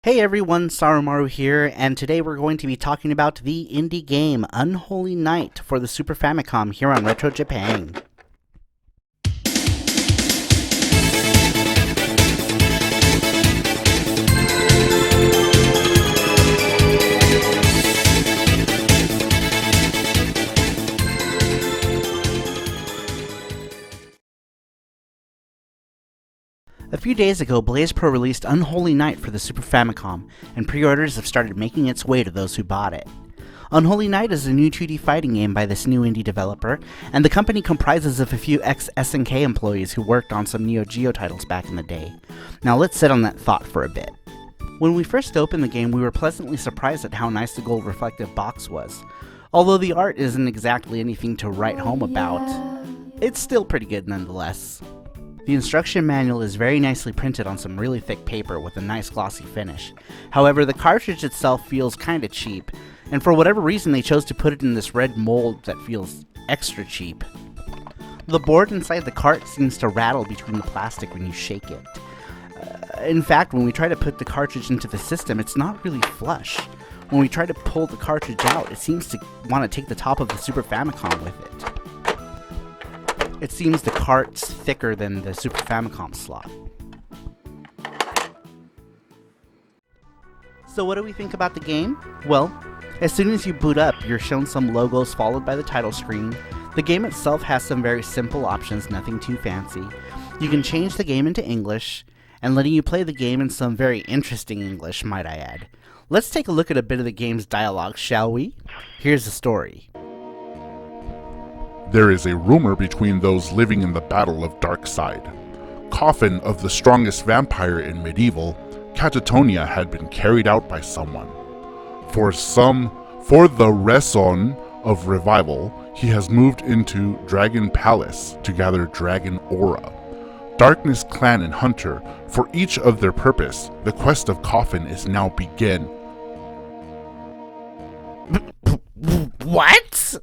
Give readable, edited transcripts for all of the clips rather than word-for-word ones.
Hey everyone, Sarumaru here, and today we're going to be talking about the indie game Unholy Night for the Super Famicom here on Retro Japan. A few days ago, BlazPro released Unholy Night for the Super Famicom, and pre-orders have started making its way to those who bought it. Unholy Night is a new 2D fighting game by this new indie developer, and the company comprises of a few ex-SNK employees who worked on some Neo Geo titles back in the day. Now let's sit on that thought for a bit. When we first opened the game, we were pleasantly surprised at how nice the gold reflective box was. Although the art isn't exactly anything to write home about, it's still pretty good nonetheless. The instruction manual is very nicely printed on some really thick paper with a nice glossy finish. However, the cartridge itself feels kinda cheap, and for whatever reason they chose to put it in this red mold that feels extra cheap. The board inside the cart seems to rattle between the plastic when you shake it. In fact, when we try to put the cartridge into the system, it's not really flush. When we try to pull the cartridge out, it seems to want to take the top of the Super Famicom with it. It seems the cart's thicker than the Super Famicom slot. So what do we think about the game? Well, as soon as you boot up, you're shown some logos followed by the title screen. The game itself has some very simple options, nothing too fancy. You can change the game into English, and letting you play the game in some very interesting English, might I add. Let's take a look at a bit of the game's dialogue, shall we? Here's the story. There is a rumor between those living in the Battle of Dark Side. Coffin of the strongest vampire in medieval, Catatonia had been carried out by someone. For the reason of revival, he has moved into Dragon Palace to gather Dragon Aura. Darkness Clan and Hunter, for each of their purpose, the quest of Coffin is now begin. What?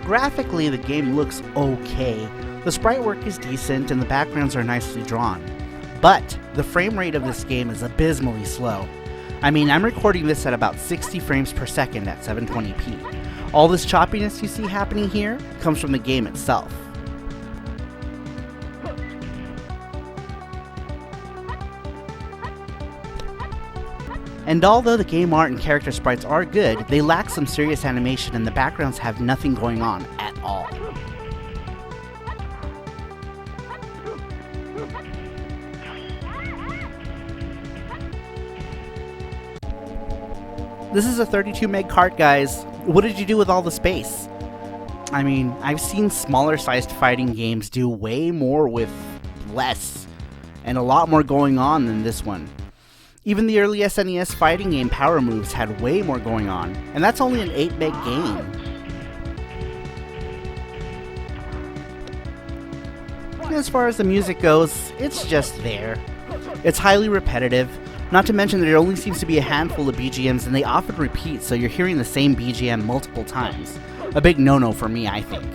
Graphically, the game looks okay. The sprite work is decent and the backgrounds are nicely drawn. But the frame rate of this game is abysmally slow. I mean, I'm recording this at about 60 frames per second at 720p. All this choppiness you see happening here comes from the game itself. And although the game art and character sprites are good, they lack some serious animation and the backgrounds have nothing going on at all. This is a 32 meg cart, guys. What did you do with all the space? I mean, I've seen smaller sized fighting games do way more with less, and a lot more going on than this one. Even the early SNES fighting game Power Moves had way more going on, and that's only an 8 meg game. As far as the music goes, it's just there. It's highly repetitive, not to mention that there only seems to be a handful of BGMs and they often repeat, so you're hearing the same BGM multiple times. A big no-no for me, I think.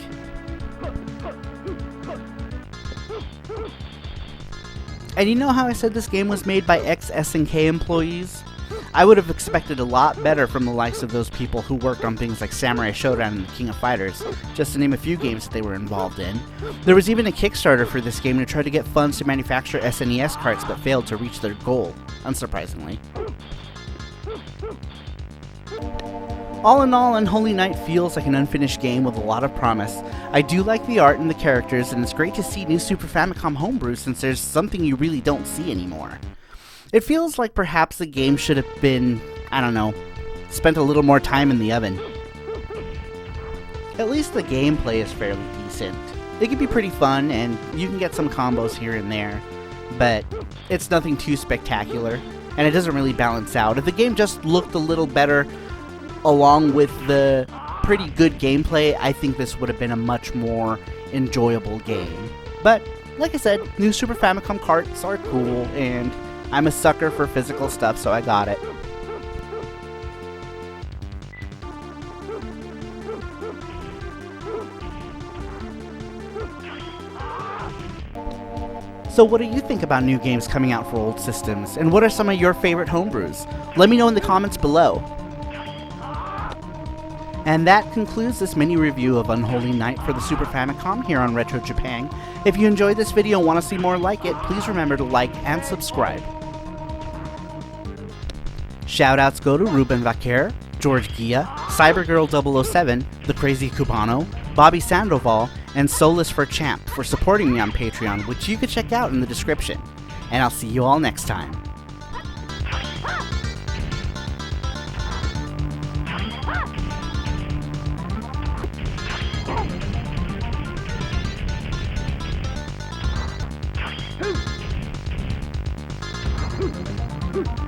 And you know how I said this game was made by ex-SNK employees? I would have expected a lot better from the likes of those people who worked on things like Samurai Shodown and the King of Fighters, just to name a few games that they were involved in. There was even a Kickstarter for this game to try to get funds to manufacture SNES carts but failed to reach their goal, unsurprisingly. All in all, Unholy Night feels like an unfinished game with a lot of promise. I do like the art and the characters, and it's great to see new Super Famicom homebrew since there's something you really don't see anymore. It feels like perhaps the game should have been, I don't know, spent a little more time in the oven. At least the gameplay is fairly decent. It can be pretty fun, and you can get some combos here and there, but it's nothing too spectacular, and it doesn't really balance out. If the game just looked a little better, along with the pretty good gameplay, I think this would have been a much more enjoyable game. But, like I said, new Super Famicom carts are cool, and I'm a sucker for physical stuff, so I got it. So what do you think about new games coming out for old systems, and what are some of your favorite homebrews? Let me know in the comments below. And that concludes this mini review of Unholy Night for the Super Famicom here on Retro Japan. If you enjoyed this video and want to see more like it, please remember to like and subscribe. Shoutouts go to Ruben Vaquer, George Gia, Cybergirl007, The Crazy Cubano, Bobby Sandoval, and Solus for Champ for supporting me on Patreon, which you can check out in the description. And I'll see you all next time. Ooh.